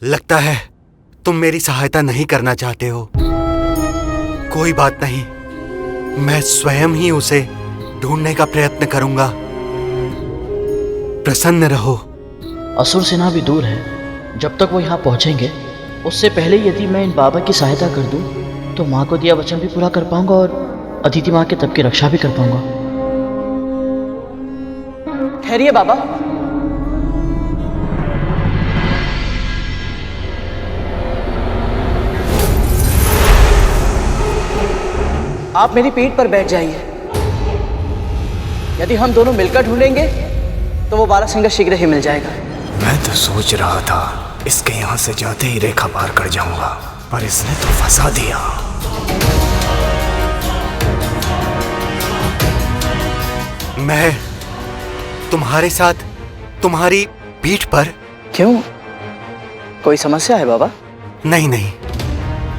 लगता है तुम मेरी सहायता नहीं करना चाहते हो। कोई बात नहीं, मैं स्वयं ही उसे ढूंढने का प्रयत्न करूंगा। प्रसन्न रहो। असुर सेना भी दूर है। जब तक वो यहाँ पहुँचेंगे उससे पहले यदि मैं इन बाबा की सहायता कर दूँ तो माँ को दिया वचन भी पूरा कर पाऊंगा और अदिति माँ के तब की रक्षा भी कर पाऊंगा। ठहरिए बाबा। आप मेरी पीठ पर बैठ जाइए। यदि हम दोनों मिलकर ढूंढेंगे तो वो बारासिंगा शीघ्र ही मिल जाएगा। मैं तो सोच रहा था इसके यहाँ से जाते ही रेखा पार कर जाऊंगा, पर इसने तो फंसा दिया। मैं तुम्हारे साथ तुम्हारी पीठ पर। क्यों, कोई समस्या है बाबा? नहीं नहीं,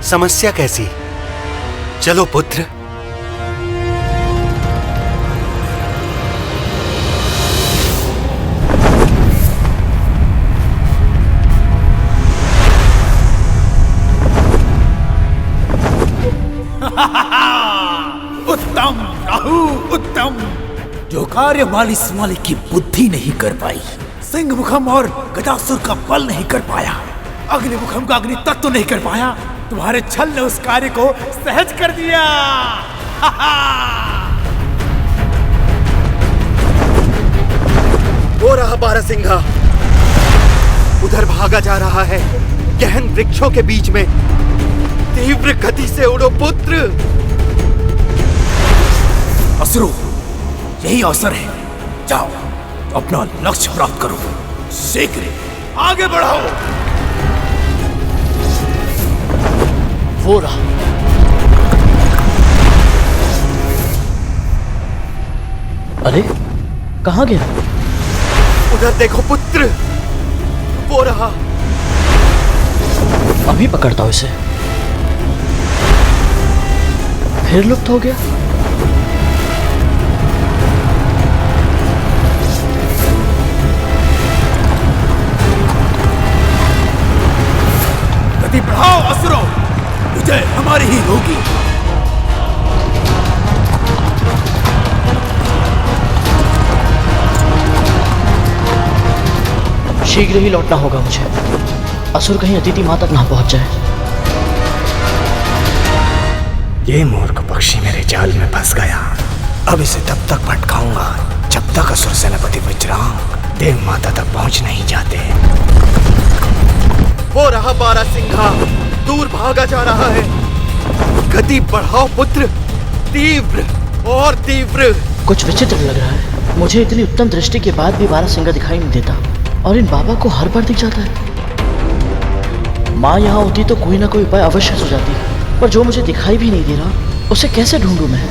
समस्या कैसी। चलो पुत्र। उत्तम राहु, उत्तम। जो कार्य मालिस मालिक की बुद्धि नहीं कर पाई, सिंह मुखम और गदासुर का बल नहीं कर पाया, अग्नि मुखम का अग्नि तत्व नहीं कर पाया, तुम्हारे छल ने उस कार्य को सहज कर दिया। वो रहा बारासिंगा, उधर भागा जा रहा है गहन वृक्षों के बीच में। तीव्र गति से उड़ो पुत्र। असुरो, यही अवसर है, जाओ अपना लक्ष्य प्राप्त करो, शीघ्र आगे बढ़ाओ। वो रहा। अरे कहाँ गया? उधर देखो पुत्र, वो रहा। अभी पकड़ता हूं इसे। फिर लुप्त हो गया। गति बढ़ाओ असुरो, विजय हमारी ही होगी। शीघ्र ही लौटना होगा मुझे। असुर कहीं अदिति माँ तक ना पहुंच जाए। ये मूर्ख पक्षी मेरे जाल में फंस गया। अब इसे तब तक भटकाऊंगा जब तक असुर सेनापति वज्रांग देव माता तक पहुंच नहीं जाते। वो रहा बारासिंगा, दूर भागा जा रहा है। गति बढ़ाओ पुत्र, तीव्र और तीव्र। कुछ विचित्र लग रहा है। मुझे इतनी उत्तम दृष्टि के बाद भी बारासिंगा दिखाई नहीं देता और इन बाबा को हर बार दिख जाता है। माँ यहाँ होती तो कोई ना कोई उपाय अवश्य सुझाती, पर जो मुझे दिखाई भी नहीं दे रहा उसे कैसे ढूंढूं मैं?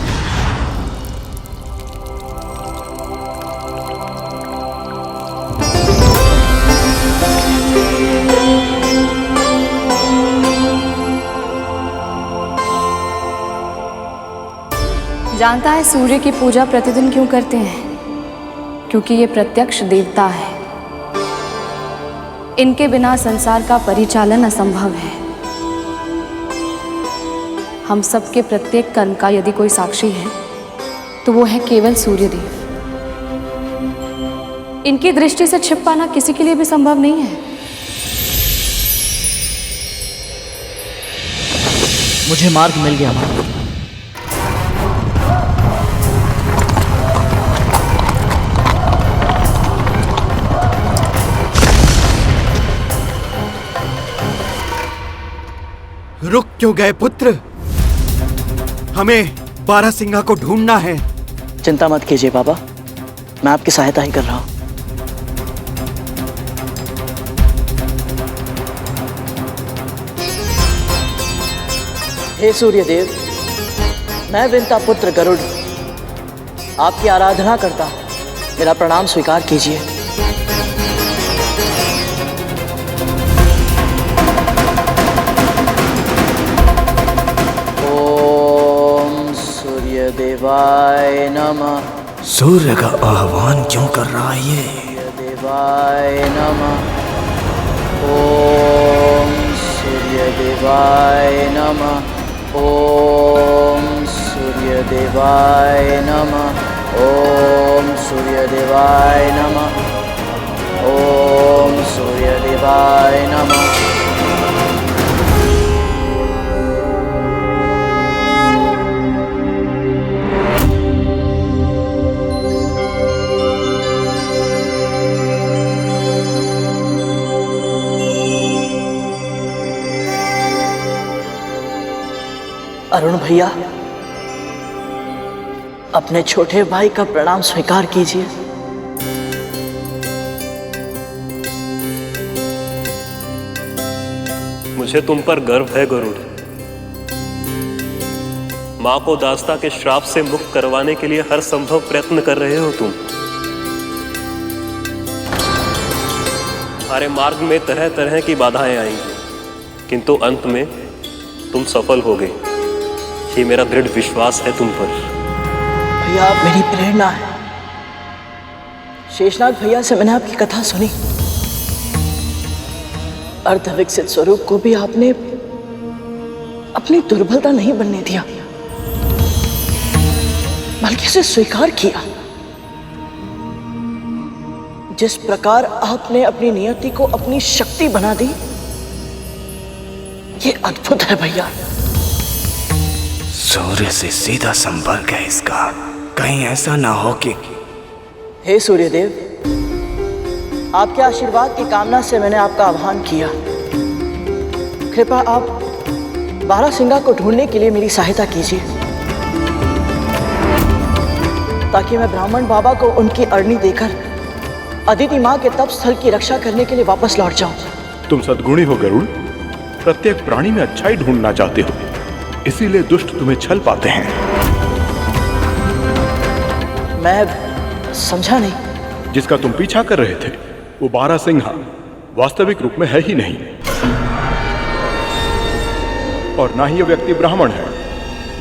जानता है सूर्य की पूजा प्रतिदिन क्यों करते हैं? क्योंकि ये प्रत्यक्ष देवता है। इनके बिना संसार का परिचालन असंभव है। हम सबके प्रत्येक कर्म का यदि कोई साक्षी है तो वो है केवल सूर्यदेव। इनकी दृष्टि से छिप पाना किसी के लिए भी संभव नहीं है। मुझे मार्ग मिल गया माँ। रुक क्यों गए पुत्र? हमें बारासिंगा को ढूंढना है। चिंता मत कीजिए बाबा, मैं आपकी सहायता ही कर रहा हूं। हे सूर्यदेव, मैं विंता पुत्र गरुड़ आपकी आराधना करता हूं। मेरा प्रणाम स्वीकार कीजिए। देवाय नमः। सूर्य का आह्वान क्यों कर रहा है ये? देवाय नमः। ओम सूर्यदेवाय नमः। ओम सूर्यदेवाय नमः। ओम सूर्यदेवाय नमः। ओम सूर्यदेवाय नमः। अरुण भैया, अपने छोटे भाई का प्रणाम स्वीकार कीजिए। मुझे तुम पर गर्व है गरुड़। मां को दास्ता के श्राप से मुक्त करवाने के लिए हर संभव प्रयत्न कर रहे हो तुम। हमारे मार्ग में तरह तरह की बाधाएं आएंगी, किंतु अंत में तुम सफल होगे। ये मेरा दृढ़ विश्वास है तुम पर। भैया, आप मेरी प्रेरणा है। शेषनाग भैया से मैंने आपकी कथा सुनी। अर्धविकसित स्वरूप को भी आपने अपनी दुर्बलता नहीं बनने दिया, बल्कि उसे स्वीकार किया। जिस प्रकार आपने अपनी नियति को अपनी शक्ति बना दी, ये अद्भुत है भैया। सूर्य से सीधा संपर्क है इसका। कहीं ऐसा ना हो कि हे सूर्यदेव, आपके आशीर्वाद की कामना से मैंने आपका आह्वान किया। कृपया आप बारासिंगा को ढूंढने के लिए मेरी सहायता कीजिए, ताकि मैं ब्राह्मण बाबा को उनकी अरणी देकर अदिति माँ के तप स्थल की रक्षा करने के लिए वापस लौट जाऊं। तुम सद्गुणी हो गरुड़। प्रत्येक प्राणी में अच्छाई ढूंढना चाहते हो, इसीलिए दुष्ट तुम्हें छल पाते हैं। मैं समझा नहीं। जिसका तुम पीछा कर रहे थे वो बारासिंघा वास्तविक रूप में है ही नहीं, और ना ही ये व्यक्ति ब्राह्मण है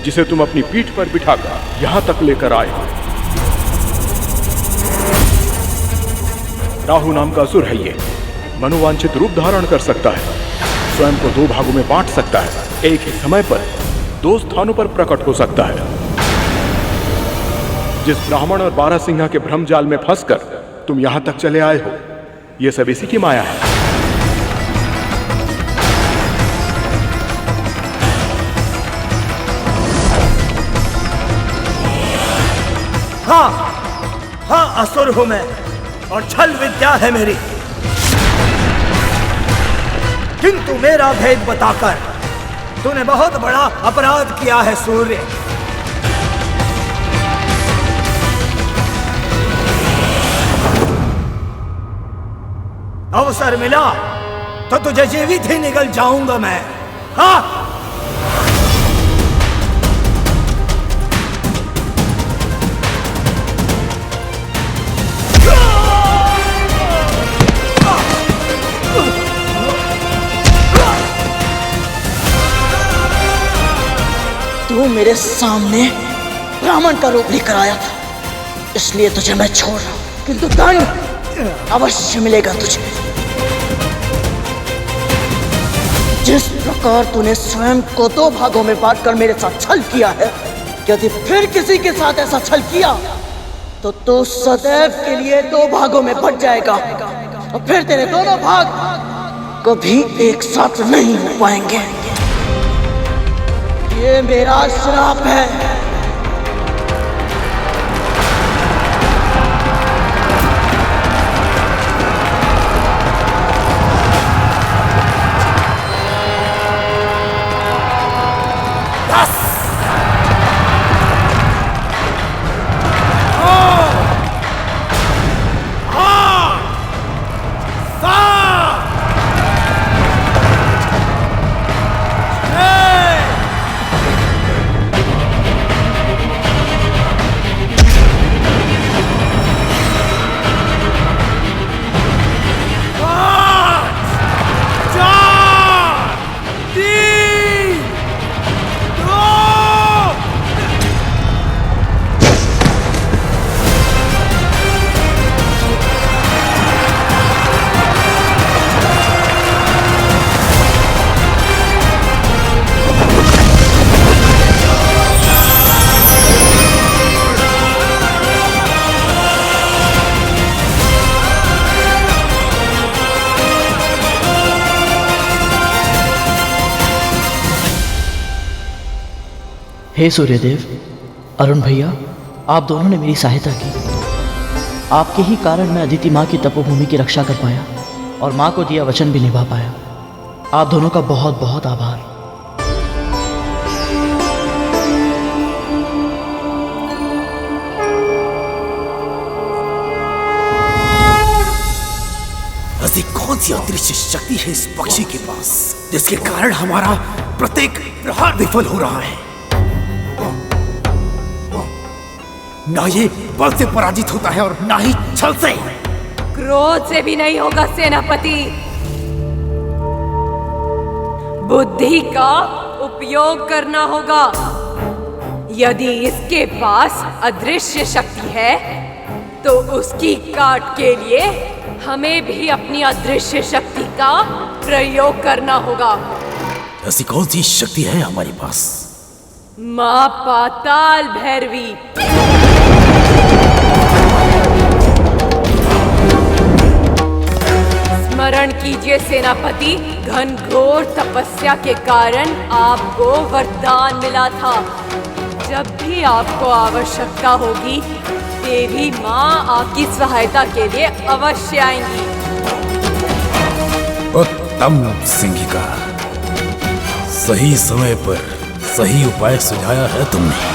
जिसे तुम अपनी पीठ पर बिठाकर यहां तक लेकर आए हो। राहु नाम का असुर है ये। मनोवांछित रूप धारण कर सकता है, स्वयं को दो भागों में बांट सकता है, एक ही समय पर दो स्थानों पर प्रकट हो सकता है। जिस ब्राह्मण और बारासिंघा के भ्रम जाल में फंसकर तुम यहां तक चले आए हो, यह सब इसी की माया है। हाँ, असुर हूं मैं और छल विद्या है मेरी, किंतु मेरा भेद बताकर तूने बहुत बड़ा अपराध किया है सूर्य। अवसर मिला तो तुझे जीवित ही निगल जाऊंगा मैं। हाँ, तू मेरे सामने ब्राह्मण का रूप लेकर आया था, इसलिए तुझे मैं छोड़ रहा हूं, किंतु दंड अवश्य मिलेगा तुझे। जिस प्रकार तूने स्वयं को दो भागों में बांटकर मेरे साथ छल किया है, यदि फिर किसी के साथ ऐसा छल किया तो तू सदैव के लिए दो भागों में बंट जाएगा, और फिर तेरे दोनों भाग कभी एक साथ नहीं हो पाएंगे। ये मेरा श्राप है। हे सूर्यदेव, अरुण भैया, आप दोनों ने मेरी सहायता की। आपके ही कारण मैं अदिति माँ की तपोभूमि की रक्षा कर पाया और माँ को दिया वचन भी निभा पाया। आप दोनों का बहुत बहुत आभार। ऐसी कौन सी अदृश्य शक्ति है इस पक्षी के पास जिसके कारण हमारा प्रत्येक प्रहार विफल हो रहा है? ना ये बल से पराजित होता है और ना ही छल से। क्रोध से भी नहीं होगा सेनापति, बुद्धि का उपयोग करना होगा। यदि इसके पास अदृश्य शक्ति है तो उसकी काट के लिए हमें भी अपनी अदृश्य शक्ति का प्रयोग करना होगा। ऐसी कौन सी शक्ति है हमारे पास? मां पाताल भैरवी। स्मरण कीजिए सेनापति, घनघोर तपस्या के कारण आपको वरदान मिला था। जब भी आपको आवश्यकता होगी, देवी माँ आपकी सहायता के लिए अवश्य आएंगी। उत्तम सिंहिका, सही समय पर सही उपाय सुझाया है तुमने।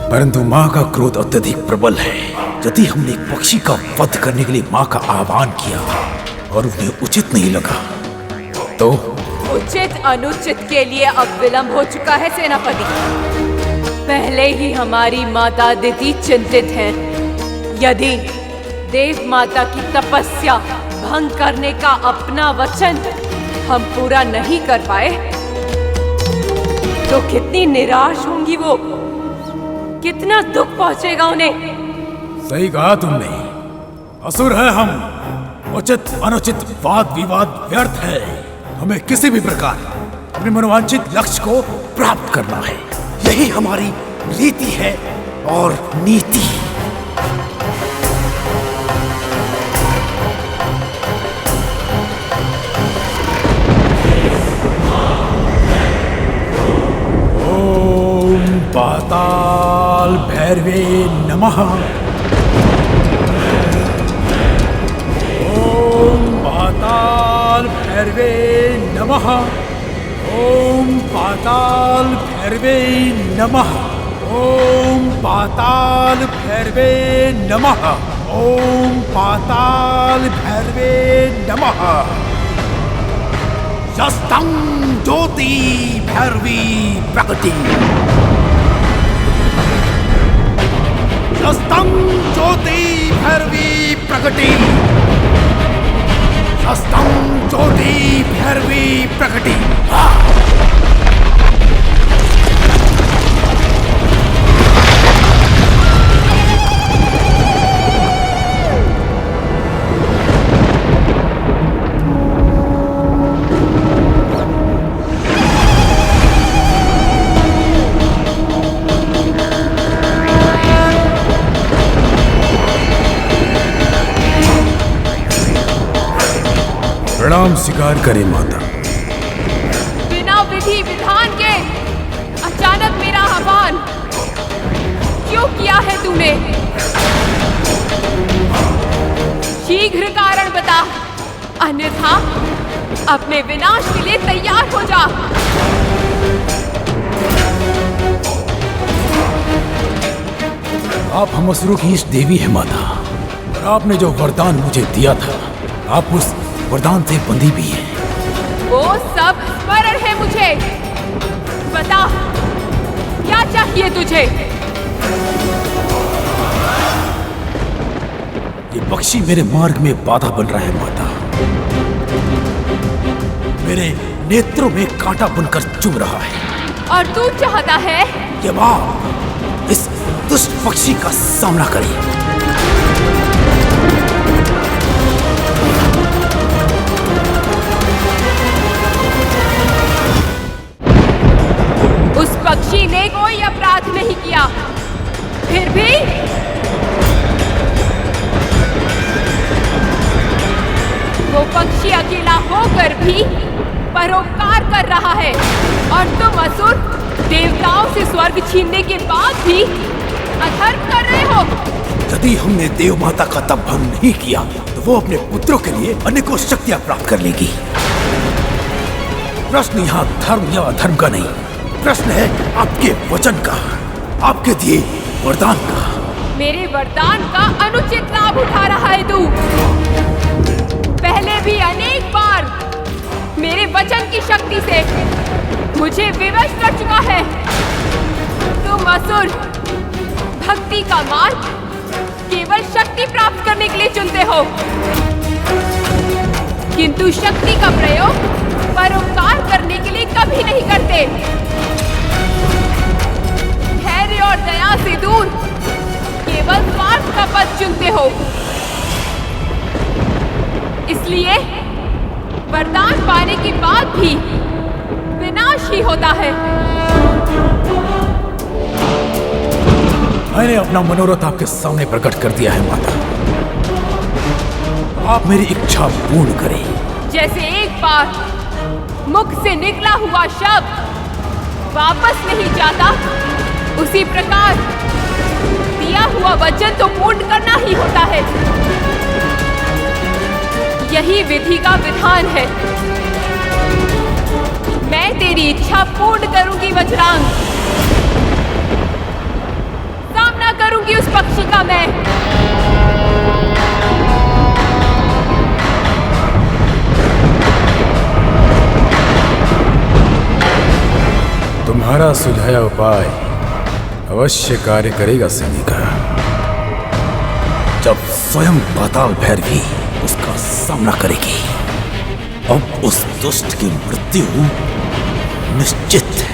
परंतु माँ का क्रोध अत्यधिक प्रबल है। यदि हमने एक पक्षी का वध करने के लिए माँ का आह्वान किया और उन्हें उचित नहीं लगा तो उचित अनुचित के लिए अब विलंब हो चुका है सेनापति। पहले ही हमारी माता अदिति चिंतित हैं। यदि देव माता की तपस्या भंग करने का अपना वचन हम पूरा नहीं कर पाए तो कितनी निराश होंगी वो, कितना दुख पहुंचेगा उन्हें। सही कहा तुमने, असुर है हम। उचित अनुचित वाद विवाद व्यर्थ है। हमें किसी भी प्रकार अपने मनोवांछित लक्ष्य को प्राप्त करना है। यही हमारी रीति है और नीति। ओम पाताल भैरवे नमः। ओम पाताल भैरवे नमः। ओम पाताल भैरवे नमः। ओम पाताल भैरवे नमः। ओम पाताल भैरवे नमः। शस्तं ज्योति भैरवी प्रकटी। शस्तं ज्योति भैरवी प्रकटी। शस्तं ज्योति भैरवी प्रकटी। प्रणाम स्वीकार करें माता। बिना विधि विधान के अचानक मेरा आह्वान क्यों किया है तूने? शीघ्र कारण बता, अन्यथा अपने विनाश के लिए तैयार हो जा। आप हम असुरों की इष्ट देवी है माता, और आपने जो वरदान मुझे दिया था, आप उस वरदान से बंधी भी है। वो सब स्मरण है मुझे। बता, क्या चाहिए तुझे? ये पक्षी मेरे मार्ग में बाधा बन रहा है माता। मेरे नेत्रों में कांटा बनकर चुभ रहा है। और तू चाहता है कि माँ इस दुष्ट पक्षी का सामना करे। उस पक्षी ने कोई अपराध नहीं किया, फिर भी वो पक्षी अकेला होकर भी परोपकार कर रहा है, और तुम असुर देवताओं से स्वर्ग छीनने के बाद भी अधर्म कर रहे हो। यदि हमने देव माता का तप भंग नहीं किया तो वो अपने पुत्रों के लिए अनेकों शक्तियां प्राप्त कर लेगी। प्रश्न यहाँ धर्म या अधर्म का नहीं, प्रश्न है आपके वचन का, आपके दिए वरदान का। मेरे वरदान का अनुचित लाभ उठा रहा है तू। पहले भी अनेक बार मेरे वचन की शक्ति से मुझे विवश कर चुका है। तुम असुर भक्ति का मार्ग केवल शक्ति प्राप्त करने के लिए चुनते हो, किंतु शक्ति का प्रयोग परोपकार करने के लिए कभी नहीं करते। धैर्य और दया से दूर केवल स्वार्थ का पथ चुनते हो। इसलिए वरदान पाने के बाद भी विनाश ही होता है। मैंने अपना मनोरथ आपके सामने प्रकट कर दिया है माता। आप मेरी इच्छा पूर्ण करें। जैसे एक बार मुख से निकला हुआ शब्द वापस नहीं जाता, उसी प्रकार दिया हुआ वचन तो पूर्ण करना ही होता है। यही विधि का विधान है। मैं तेरी इच्छा पूर्ण करूंगी वज्रांग। सामना करूंगी उस पक्षी का मैं। तुम्हारा सुझाया उपाय अवश्य कार्य करेगा सैनिका। जब स्वयं पाताल भैरवी उसका सामना करेगी, अब उस दुष्ट की मृत्यु निश्चित है।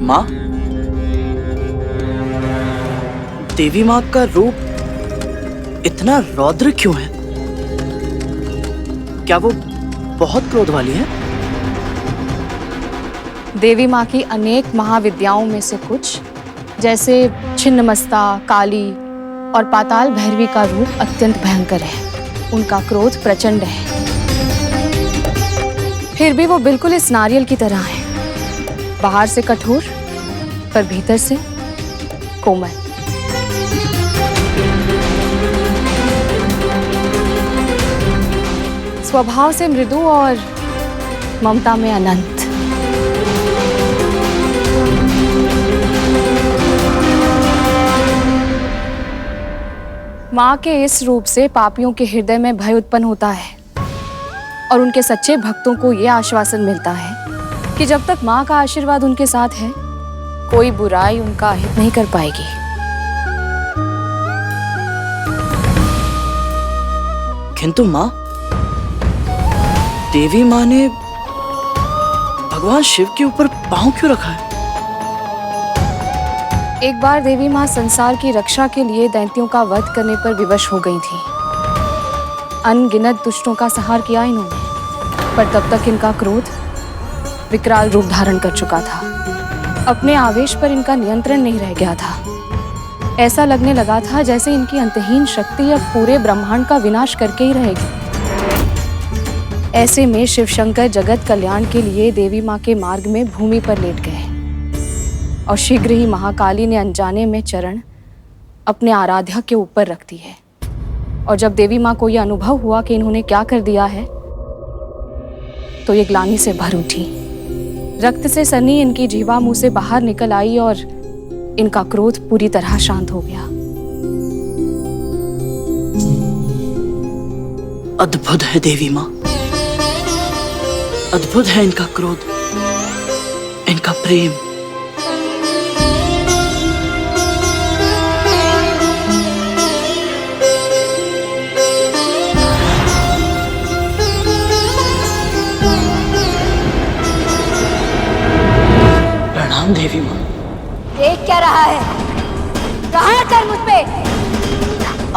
माँ, देवी माँ का रूप इतना रौद्र क्यों है? क्या वो बहुत क्रोध वाली है? देवी माँ की अनेक महाविद्याओं में से कुछ, जैसे छिन्नमस्ता, काली और पाताल भैरवी का रूप अत्यंत भयंकर है। उनका क्रोध प्रचंड है। फिर भी वो बिल्कुल इस नारियल की तरह है, बाहर से कठोर पर भीतर से कोमल। स्वभाव से मृदु और ममता में अनंत। माँ के इस रूप से पापियों के हृदय में भय उत्पन्न होता है और उनके सच्चे भक्तों को यह आश्वासन मिलता है कि जब तक माँ का आशीर्वाद उनके साथ है, कोई बुराई उनका अहित नहीं कर पाएगी। किंतु माँ, देवी माँ ने भगवान शिव के ऊपर पांव क्यों रखा है? एक बार देवी माँ संसार की रक्षा के लिए दैत्यों का वध करने पर विवश हो गई थी। अनगिनत दुष्टों का संहार किया इन्होंने, पर तब तक इनका क्रोध विकराल रूप धारण कर चुका था। अपने आवेश पर इनका नियंत्रण नहीं रह गया था। ऐसा लगने लगा था जैसे इनकी अंतहीन शक्ति अब पूरे ब्रह्मांड का विनाश करके ही रहेगी। ऐसे में शिव शंकर जगत कल्याण के लिए देवी माँ के मार्ग में भूमि पर लेट गए और शीघ्र ही महाकाली ने अनजाने में चरण अपने आराध्या के ऊपर रख दी है। और जब देवी माँ को यह अनुभव हुआ कि इन्होंने क्या कर दिया है, तो ये ग्लानि से भर उठी, रक्त से सनी इनकी जीवा मुंह से बाहर निकल आई और इनका क्रोध पूरी तरह शांत हो गया। अद्भुत है देवी माँ, अद्भुत है इनका क्रोध, इनका प्रेम। प्रणाम देवी माँ। देख क्या रहा है? कहाँ कर मुझ पे?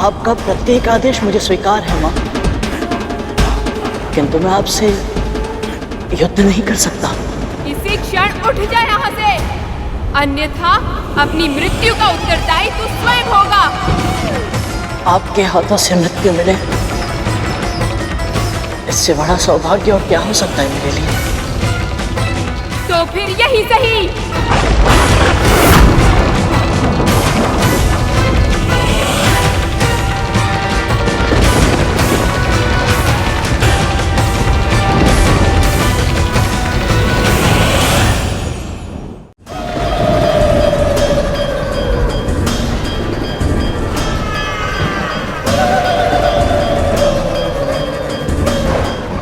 आपका प्रत्येक आदेश मुझे स्वीकार है माँ, किंतु मैं आपसे युद्ध नहीं कर सकता। इसी क्षण उठ जा यहाँ से, अन्यथा अपनी मृत्यु का उत्तरदायी तू स्वयं होगा। आपके हाथों से मृत्यु मिले, इससे बड़ा सौभाग्य और क्या हो सकता है मेरे लिए। तो फिर यही सही।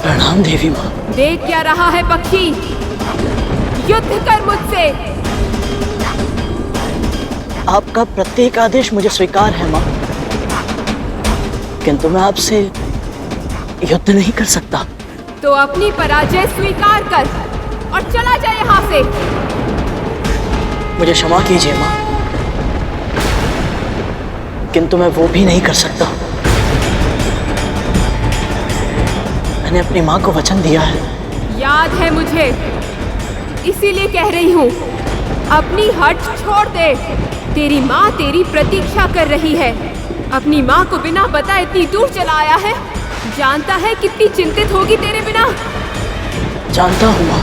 प्रणाम देवी माँ। देख क्या रहा है पक्षी, युद्ध कर मुझसे। आपका प्रत्येक आदेश मुझे स्वीकार है माँ, किंतु मैं आपसे युद्ध नहीं कर सकता। तो अपनी पराजय स्वीकार कर और चला जा यहाँ से। मुझे क्षमा कीजिए माँ, किंतु मैं वो भी नहीं कर सकता। मैंने अपनी माँ को वचन दिया है। याद है मुझे, इसीलिए कह रही हूँ, अपनी हट छोड़ दे। तेरी माँ तेरी प्रतीक्षा कर रही है। अपनी माँ को बिना बताए इतनी दूर चला आया है। जानता है कितनी चिंतित होगी तेरे बिना। जानता हूँ माँ,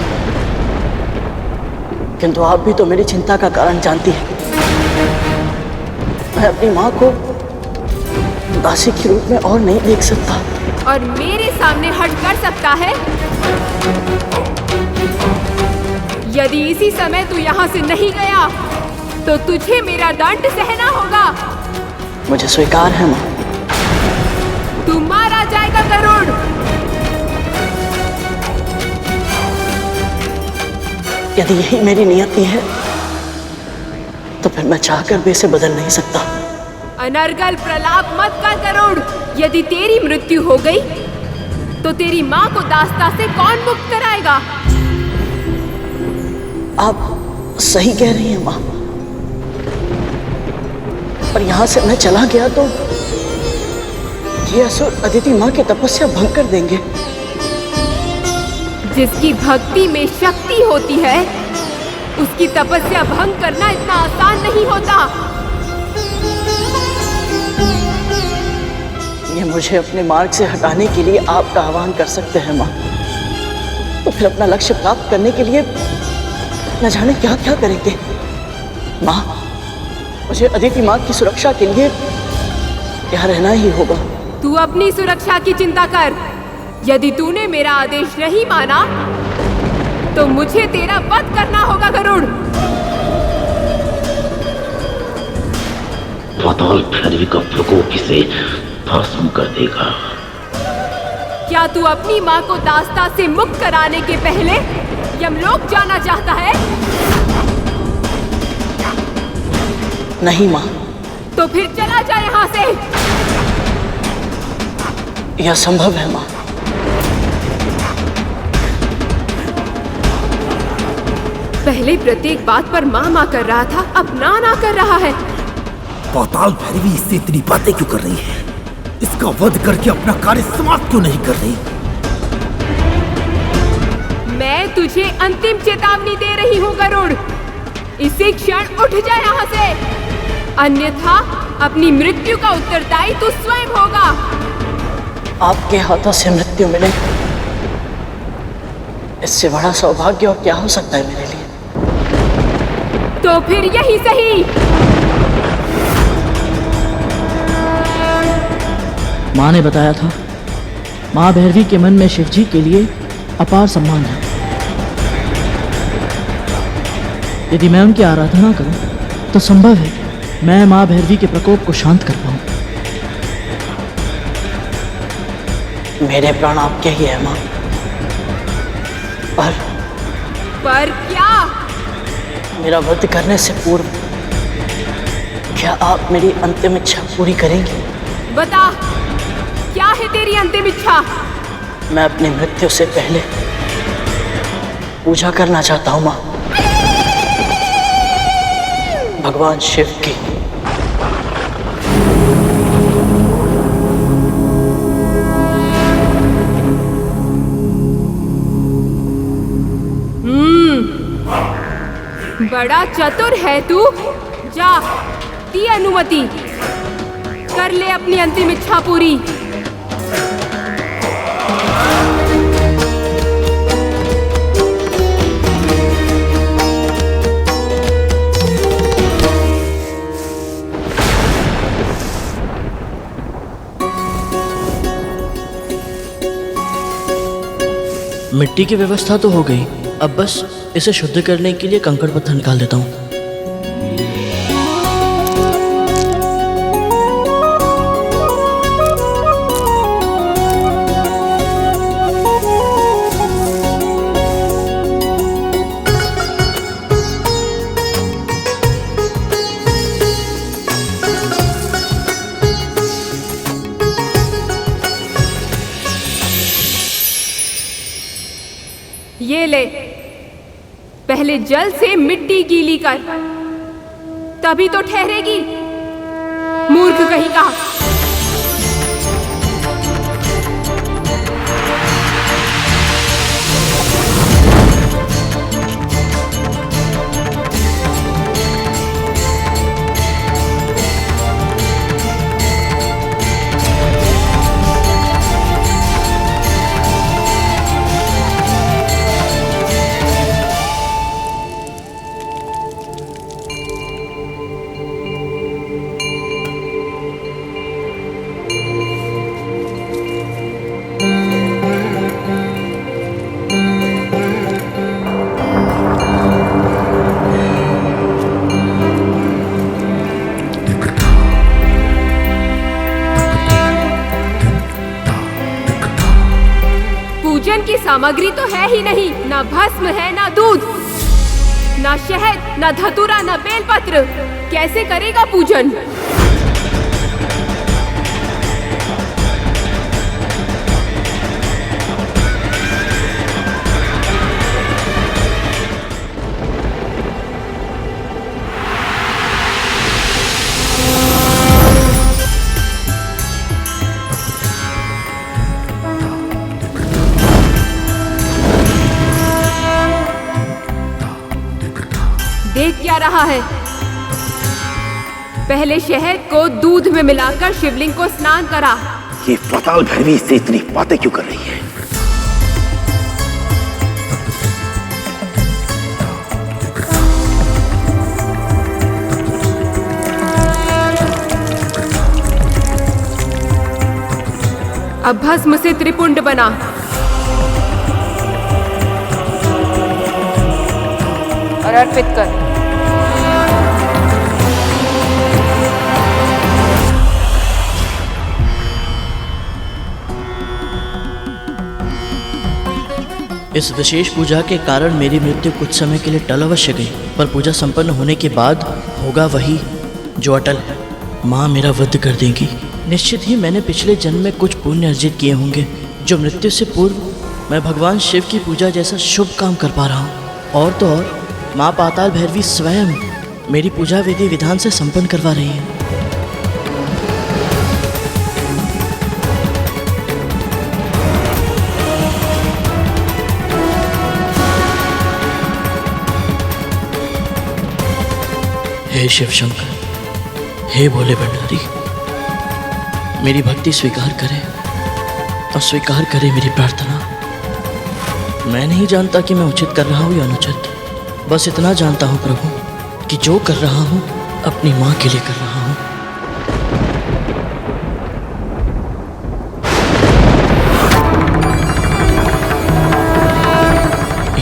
किंतु आप भी तो मेरी चिंता का कारण जानती है। मैं अपनी माँ को दासी के रूप में और नहीं देख सकता। और मेरे सामने हट कर सकता है? यदि इसी समय तू यहाँ से नहीं गया तो तुझे मेरा दंड सहना होगा। मुझे स्वीकार है माँ। तू मारा जाएगा गरुड़। यदि यही मेरी नियति है तो फिर मैं चाहकर भी इसे बदल नहीं सकता। अनर्गल प्रलाप मत कर गरुड़। यदि तेरी मृत्यु हो गई तो तेरी माँ को दास्ता से कौन मुक्त कराएगा? आप सही कह रही हैं माँ, पर यहाँ से मैं चला गया तो ये असुर अदिति माँ की तपस्या भंग कर देंगे। जिसकी भक्ति में शक्ति होती है उसकी तपस्या भंग करना इतना आसान नहीं होता। ये मुझे अपने मार्ग से हटाने के लिए आपका आह्वान कर सकते हैं माँ, तो फिर अपना लक्ष्य प्राप्त करने के लिए न जाने क्या क्या करेंगे। माँ, मुझे अदिति माँ की सुरक्षा के लिए यहाँ रहना ही होगा। तू अपनी सुरक्षा की चिंता कर। यदि तूने मेरा आदेश नहीं माना तो मुझे तेरा वध करना होगा गरुड़। पाताल भैरवी का प्रकोप इसे भस्म कर देगा। क्या तू अपनी माँ को दास्ता से मुक्त कराने के पहले यमलोक जाना चाहता है? नहीं माँ। तो फिर चला जा यहाँ से। यह संभव है माँ। पहले प्रत्येक बात पर माँ माँ कर रहा था, अब ना ना कर रहा है। पाताल भैरवी इससे इतनी बातें क्यों कर रही है? इसका वध करके अपना कार्य समाप्त क्यों नहीं कर रही? मैं तुझे अंतिम चेतावनी दे रही हूँ गरुड़। इसी क्षण उठ जा यहाँ से, अन्यथा अपनी मृत्यु का उत्तरदायी तू स्वयं होगा। आपके हाथों से मृत्यु मिले, इससे बड़ा सौभाग्य और क्या हो सकता है मेरे लिए। तो फिर यही सही। माँ ने बताया था, माँ भैरवी के मन में शिवजी के लिए अपार सम्मान है। यदि मैं उनकी आराधना करूं तो संभव है मैं माँ भैरवी के प्रकोप को शांत कर पाऊं। मेरे प्राण आपके ही है माँ, पर क्या? मेरा वध करने से पूर्व क्या आप मेरी अंतिम इच्छा पूरी करेंगी? बता, क्या है तेरी अंतिम इच्छा? मैं अपनी मृत्यु से पहले पूजा करना चाहता हूँ माँ, भगवान शिव की। बड़ा चतुर है तू। जा, दी अनुमति, कर ले अपनी अंतिम इच्छा पूरी। मिट्टी की व्यवस्था तो हो गई, अब बस इसे शुद्ध करने के लिए कंकड़ पत्थर निकाल देता हूँ। ये ले, पहले जल से मिट्टी गीली कर, तभी तो ठहरेगी। मूर्ख कहीं का। पूजन की सामग्री तो है ही नहीं, ना भस्म है, ना दूध, ना शहद, ना धतूरा, ना बेलपत्र। कैसे करेगा पूजन? देख क्या रहा है? पहले शहद को दूध में मिलाकर शिवलिंग को स्नान करा। ये पाताल भैरवी से इतनी बातें क्यों कर रही है? अब भस्म से त्रिपुंड बना। और अर्पित कर। इस विशेष पूजा के कारण मेरी मृत्यु कुछ समय के लिए टल अवश्य गई, पर पूजा संपन्न होने के बाद होगा वही जो अटल है। माँ मेरा वध कर देंगी। निश्चित ही मैंने पिछले जन्म में कुछ पुण्य अर्जित किए होंगे, जो मृत्यु से पूर्व मैं भगवान शिव की पूजा जैसा शुभ काम कर पा रहा हूँ। और तो और माँ पाताल भैरवी स्वयं मेरी पूजा विधि विधान से संपन्न करवा रही है। हे शिव शंकर, हे भोले भंडारी, मेरी भक्ति स्वीकार करें और स्वीकार करें मेरी प्रार्थना। मैं नहीं जानता कि मैं उचित कर रहा हूँ या अनुचित, बस इतना जानता हूँ प्रभु कि जो कर रहा हूँ अपनी माँ के लिए कर रहा हूँ।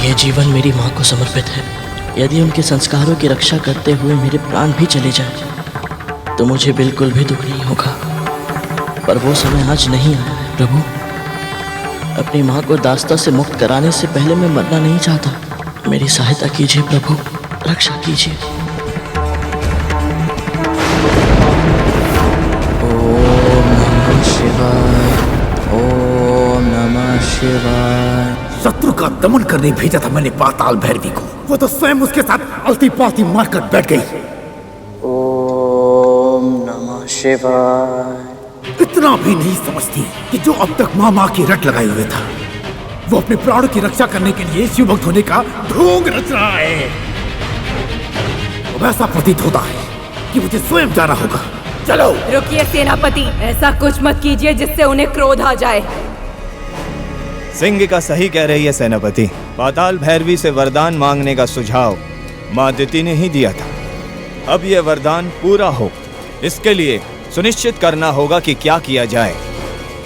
ये जीवन मेरी माँ को समर्पित है। यदि उनके संस्कारों की रक्षा करते हुए मेरे प्राण भी चले जाए तो मुझे बिल्कुल भी दुख नहीं होगा। पर वो समय आज नहीं आया है प्रभु। अपनी माँ को दास्ता से मुक्त कराने से पहले मैं मरना नहीं चाहता। मेरी सहायता कीजिए प्रभु, रक्षा कीजिए। ओम नमः शिवाय, ओम नमः शिवाय। शत्रु का दमन करने भेजा था मैंने पाताल भैरवी को, वो तो स्वयं उसके साथ अलती पाती मारकर बैठ गई। ओम नमः शिवाय। इतना भी नहीं समझती कि जो अब तक माँ की रट लगाए हुए था, वो अपने प्राणों की रक्षा करने के लिए शिव भक्त होने का ढोंग रच रहा है। अब ऐसा प्रतीत होता है कि मुझे स्वयं जाना होगा। चलो। रुकिए सेनापति, ऐसा कुछ मत कीजिए जिससे उन्हें क्रोध आ जाए। सिंह का सही कह रही है सेनापति। पाताल भैरवी से वरदान मांगने का सुझाव माँ दिति ने ही दिया था। अब यह वरदान पूरा हो, इसके लिए सुनिश्चित करना होगा कि क्या किया जाए,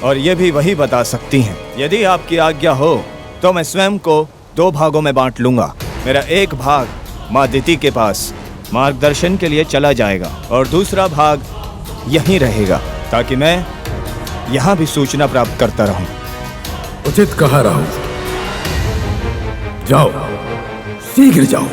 और ये भी वही बता सकती हैं। यदि आपकी आज्ञा हो तो मैं स्वयं को 2 भागों में बांट लूंगा। मेरा एक भाग माँ दिति के पास मार्गदर्शन के लिए चला जाएगा और दूसरा भाग यहीं रहेगा, ताकि मैं यहाँ भी सूचना प्राप्त करता रहूं। उचित कहा राहुल, जाओ, शीघ्र जाओ।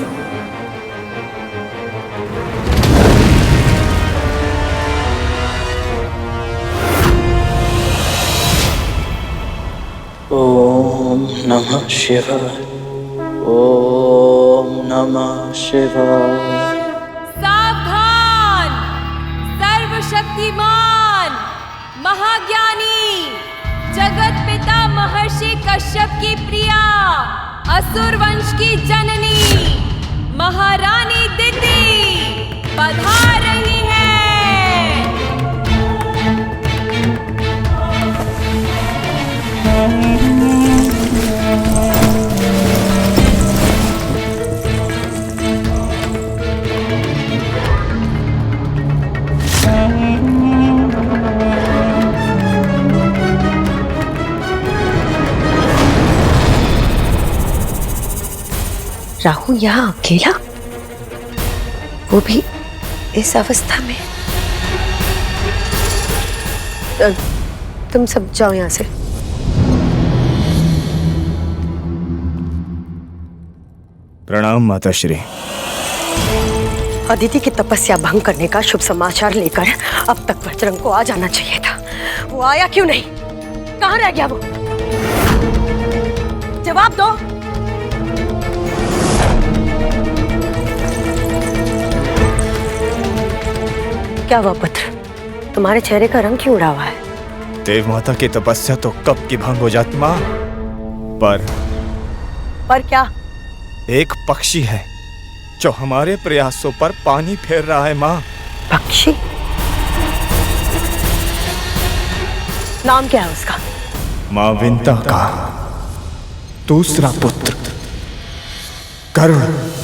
ओम नमः शिवाय, ओम नमः शिवाय। सावधान! सर्वशक्तिमान, महाज्ञानी, जगत पिता महर्षि कश्यप की प्रिया, असुर वंश की जननी, महारानी दिति पधार रही है। राहुल यहाँ अकेला, वो भी इस अवस्था में। तुम सब जाओ यहाँ से। प्रणाम माताश्री। अदिति की तपस्या भंग करने का शुभ समाचार लेकर अब तक बजरंग को आ जाना चाहिए था। वो आया क्यों नहीं? कहाँ रह गया वो? जवाब दो। क्या हुआ पुत्र? तुम्हारे चेहरे का रंग क्यों उड़ा हुआ है? देव माता की तपस्या तो कब की भंग हो जाती माँ, पर क्या? एक पक्षी है जो हमारे प्रयासों पर पानी फेर रहा है माँ। पक्षी? नाम क्या है उसका? माँ विंता का दूसरा पुत्र गरुड़।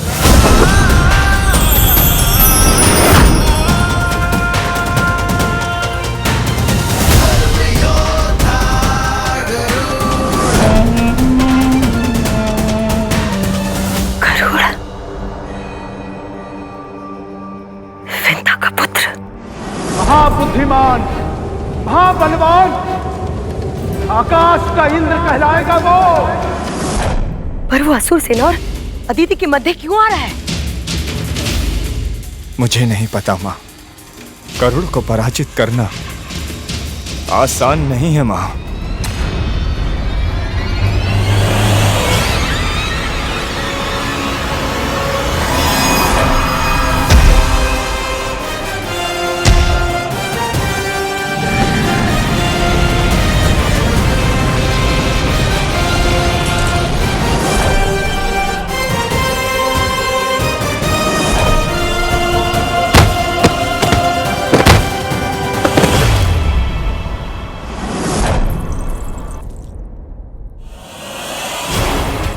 महाबुद्धिमान, महाबलवान, आकाश का इंद्र कहलाएगा वो। पर वो असुर सेना और अदिति के मध्य क्यों आ रहा है? मुझे नहीं पता माँ। गरुड़ को पराजित करना आसान नहीं है माँ।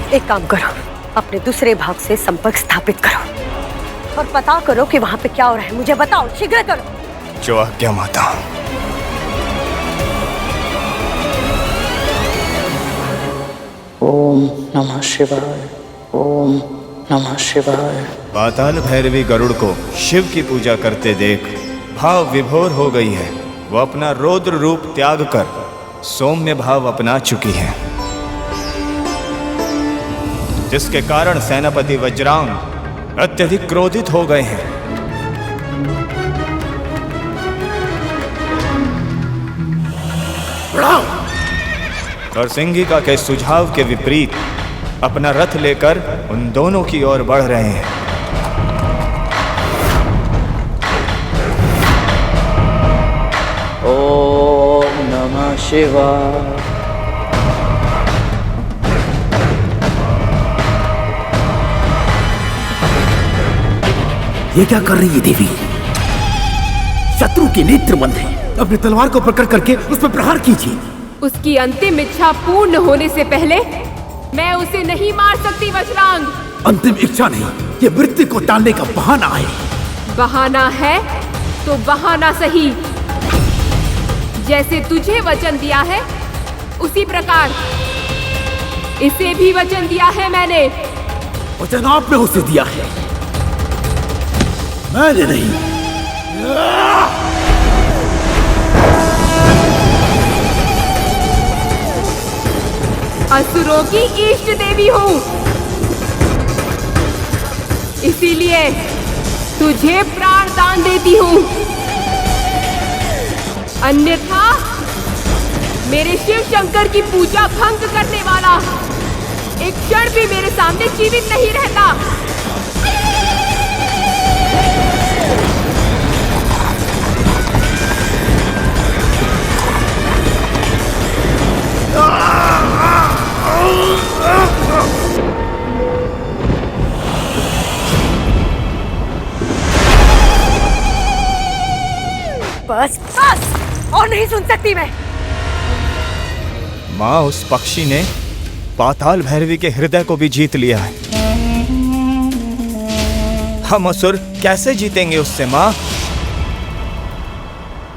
एक काम करो, अपने दूसरे भाग से संपर्क स्थापित करो और पता करो कि वहां पे क्या हो रहा है। मुझे बताओ, शीघ्र करो। जो आज्ञा माता। ओम नमः शिवाय, ओम नमः शिवाय। पाताल भैरवी गरुड़ को शिव की पूजा करते देख भाव विभोर हो गई है। वो अपना रौद्र रूप त्याग कर सौम्य भाव अपना चुकी है, जिसके कारण सेनापति वज्रांग अत्यधिक क्रोधित हो गए हैं। और सिंगिका के सुझाव के विपरीत अपना रथ लेकर उन दोनों की ओर बढ़ रहे हैं। ओम नमः शिवाय। ये क्या कर रही है देवी? शत्रु के नेत्र बंद है। अपनी तलवार को प्रकट करके उस पर प्रहार कीजिए। उसकी अंतिम इच्छा पूर्ण होने से पहले मैं उसे नहीं मार सकती वज्रांग। अंतिम इच्छा नहीं, ये मृत्यु को टालने का बहाना है। बहाना है तो बहाना सही। जैसे तुझे वचन दिया है उसी प्रकार इसे भी वचन दिया है मैंने। वचन आपने उसे दिया है, मैंने नहीं। असुरों की इष्ट देवी हूँ, इसीलिए तुझे प्राण दान देती हूँ। अन्यथा मेरे शिव शंकर की पूजा भंग करने वाला एक क्षण भी मेरे सामने जीवित नहीं रहता। बस बस, और नहीं सुन सकती मैं। माँ, उस पक्षी ने पाताल भैरवी के हृदय को भी जीत लिया है। हम असुर कैसे जीतेंगे उससे माँ?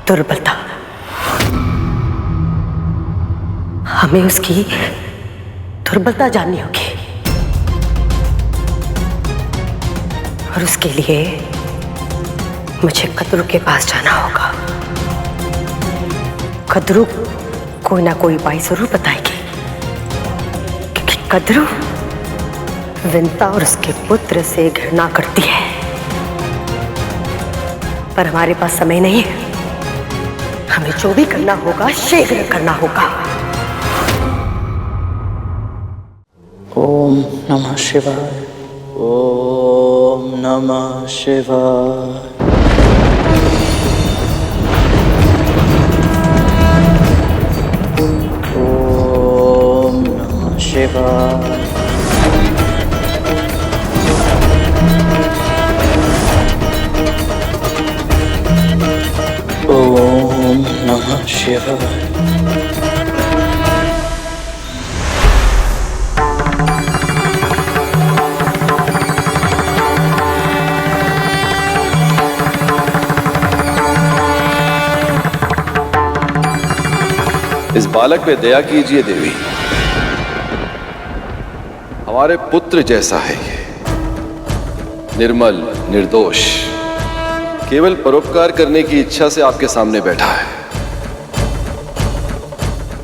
दुर्बलता, हमें उसकी दुर्बलता जाननी होगी और उसके लिए मुझे कद्रू के पास जाना होगा। कद्रू कोई ना कोई उपाय जरूर बताएगी, क्योंकि कद्रू विंता और उसके पुत्र से घृणा करती है। पर हमारे पास समय नहीं है, हमें जो भी करना होगा शीघ्र करना होगा। ओम नमः शिवाय। ओम नमः शिवाय। ओम नमः शिवाय। ओम नमः शिवाय। इस बालक पे दया कीजिए देवी, हमारे पुत्र जैसा है ये, निर्मल निर्दोष, केवल परोपकार करने की इच्छा से आपके सामने बैठा है।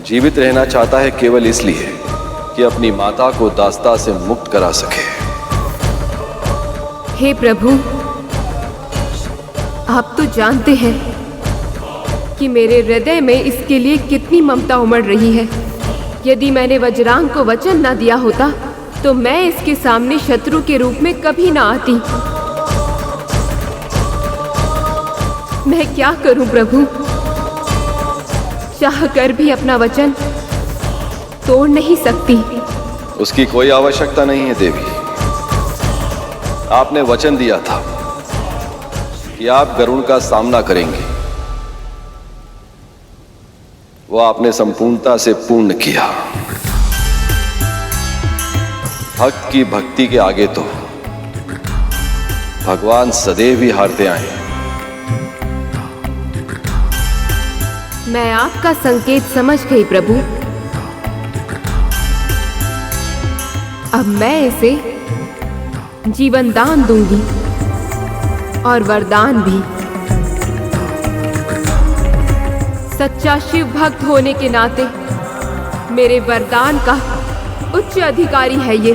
जीवित रहना चाहता है केवल इसलिए कि अपनी माता को दास्ता से मुक्त करा सके। हे प्रभु, आप तो जानते हैं कि मेरे हृदय में इसके लिए कितनी ममता उमड़ रही है। यदि मैंने वज्रांग को वचन न दिया होता तो मैं इसके सामने शत्रु के रूप में कभी ना आती। मैं क्या करूं प्रभु, चाहकर भी अपना वचन तोड़ नहीं सकती। उसकी कोई आवश्यकता नहीं है देवी। आपने वचन दिया था कि आप गरुड़ का सामना करेंगे, वो आपने संपूर्णता से पूर्ण किया। भक्त की भक्ति के आगे तो भगवान सदैव ही हारते आए। मैं आपका संकेत समझ गई प्रभु। अब मैं इसे जीवन दान दूंगी और वरदान भी। सच्चा शिव भक्त होने के नाते मेरे वरदान का उच्च अधिकारी है ये।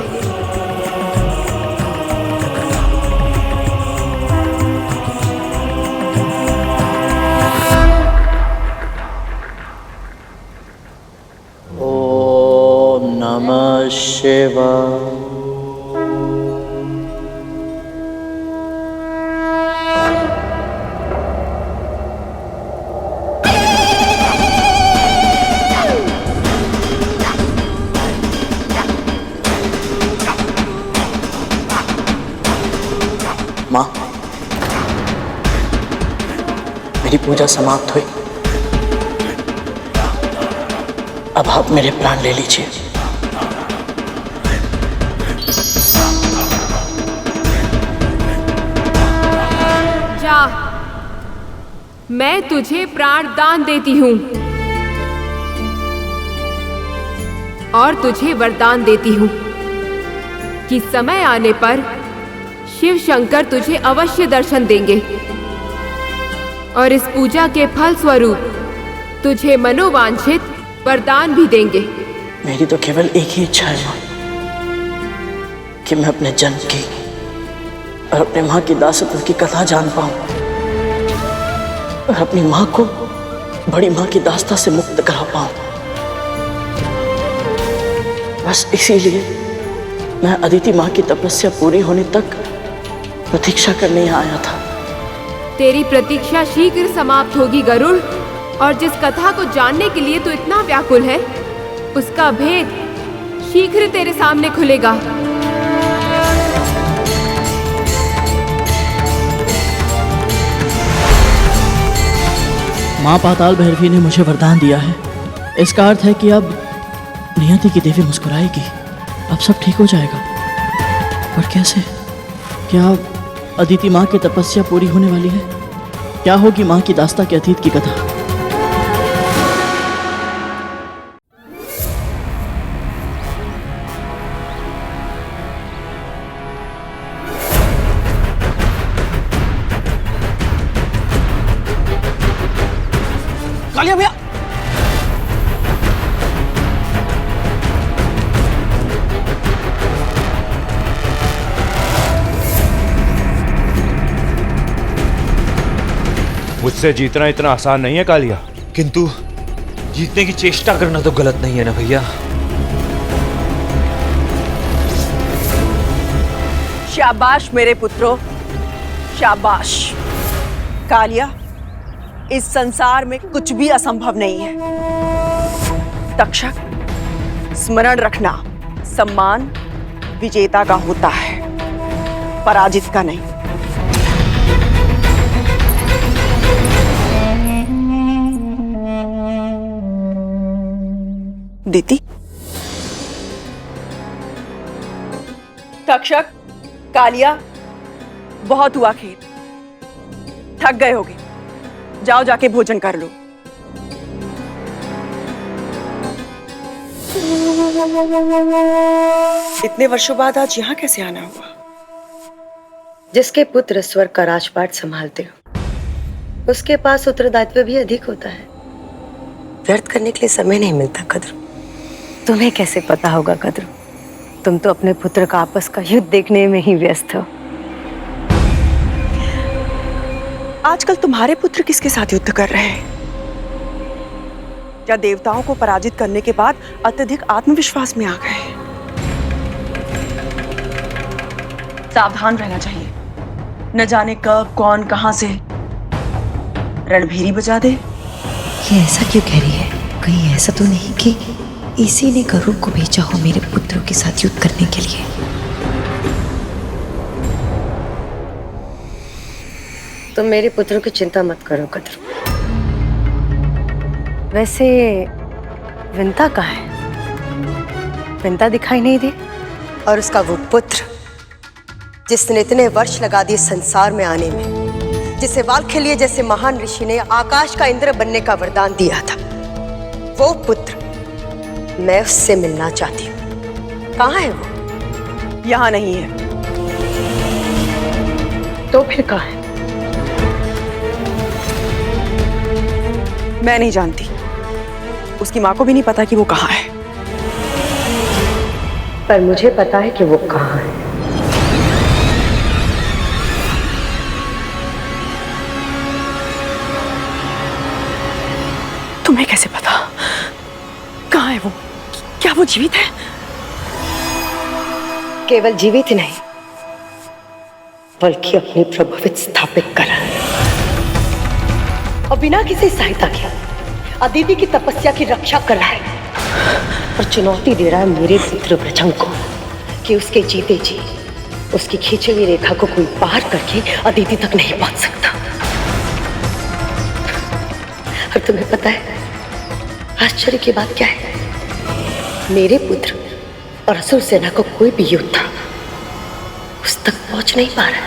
ओम नमः शिवाय। माँ, मेरी पूजा समाप्त हुई। अब आप मेरे प्राण ले लीजिए। जा, मैं तुझे प्राण दान देती हूँ और तुझे वरदान देती हूँ कि समय आने पर शिव शंकर तुझे अवश्य दर्शन देंगे और इस पूजा के फल स्वरूप तुझे मनोवांछित वरदान भी देंगे। मेरी तो केवल एक ही इच्छा है माँ, कि मैं अपने जन्म की और अपने माँ की दासत्व की कथा जान पाऊं और अपनी माँ को बड़ी माँ की दास्ता से मुक्त करा पाऊं। बस इसीलिए मैं अदिति माँ की तपस्या पूरी होने तक प्रतीक्षा करने यहाँ आया था। तेरी प्रतीक्षा शीघ्र समाप्त होगी गरुड़, और जिस कथा को जानने के लिए तू इतना व्याकुल है उसका भेद शीघ्र तेरे सामने खुलेगा। माँ पाताल भैरवी ने मुझे वरदान दिया है। इसका अर्थ है कि अब नियति की देवी मुस्कुराएगी, अब सब ठीक हो जाएगा। पर कैसे? क्या अदिति माँ की तपस्या पूरी होने वाली है? क्या होगी माँ की दास्ता के अतीत की कथा? कालिया भैया, मुझसे जीतना इतना आसान नहीं है कालिया। किंतु जीतने की चेष्टा करना तो गलत नहीं है ना भैया। शाबाश मेरे पुत्रों, शाबाश। कालिया, इस संसार में कुछ भी असंभव नहीं है। तक्षक, स्मरण रखना, सम्मान विजेता का होता है, पराजित का नहीं। दीदी, तक्षक, कालिया, बहुत हुआ खेल, थक गए होगे, जाओ जाके भोजन कर लो। इतने वर्षों बाद आज यहाँ कैसे आना हुआ? जिसके पुत्र स्वर्ग का राजपाट संभालते हो, उसके पास उत्तरदायित्व भी अधिक होता है। व्यर्थ करने के लिए समय नहीं मिलता कद्रू। तुम्हें कैसे पता होगा कद्रू? तुम तो अपने पुत्र का आपस का युद्ध देखने में ही व्यस्त हो। आजकल तुम्हारे पुत्र किसके साथ युद्ध कर रहे हैं? क्या देवताओं को पराजित करने के बाद अत्यधिक आत्मविश्वास में आ गए? सावधान रहना चाहिए, न जाने कब कौन कहां से रणभेरी बजा दे। ये ऐसा क्यों कह रही है? कहीं ऐसा तो नहीं कि इसी ने गरुड़ को भेजा हो मेरे पुत्रों के साथ युद्ध करने के लिए? तुम मेरे पुत्रों की चिंता मत करो कद्रू। वैसे विंता कहाँ है? विंता दिखाई नहीं दे। और उसका वो पुत्र जिसने इतने वर्ष लगा दिए संसार में आने में, जिसे वाल्खिल्य जैसे महान ऋषि ने आकाश का इंद्र बनने का वरदान दिया था, वो पुत्र मैं उससे मिलना चाहती हूँ। कहाँ है वो? यहाँ नहीं है। तो फिर कहाँ है? मैं नहीं जानती, उसकी माँ को भी नहीं पता कि वो कहाँ है। पर मुझे पता है कि वो कहाँ है। तुम्हें कैसे पता? कहाँ है वो? क्या वो जीवित है? केवल जीवित ही नहीं, बल्कि अपनी प्रभुत्व स्थापित करा है और बिना किसी सहायता के अदिति की तपस्या की रक्षा कर रहा है और चुनौती दे रहा है मेरे पुत्र वृजंग को कि उसके जीते जी उसकी खींची हुई रेखा को कोई पार करके अदिति तक नहीं पहुंच सकता। और तुम्हें पता है आश्चर्य की बात क्या है? मेरे पुत्र और असुर सेना को कोई भी योद्धा उस तक पहुंच नहीं पा रहा,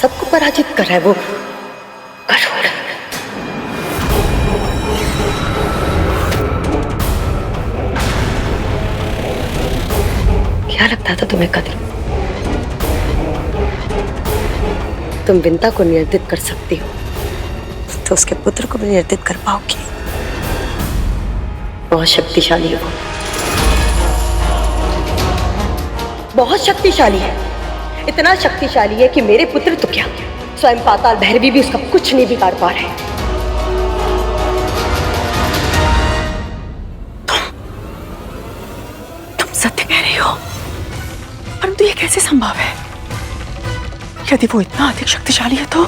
सबको पराजित कर रहा है वो गरुड़। क्या लगता था तुम्हें कद्र? तुम विंता को नियंत्रित कर सकती हो तो उसके पुत्र को भी नियंत्रित कर पाओगी। बहुत शक्तिशाली है वो, बहुत शक्तिशाली है। इतना शक्तिशाली है कि मेरे पुत्र तो क्या, स्वयं पाताल भैरवी भी उसका कुछ नहीं बिगाड़ पा रहे। तुम सत्य कह रही हो, परंतु ये कैसे संभव है? यदि वो इतना अधिक शक्तिशाली है तो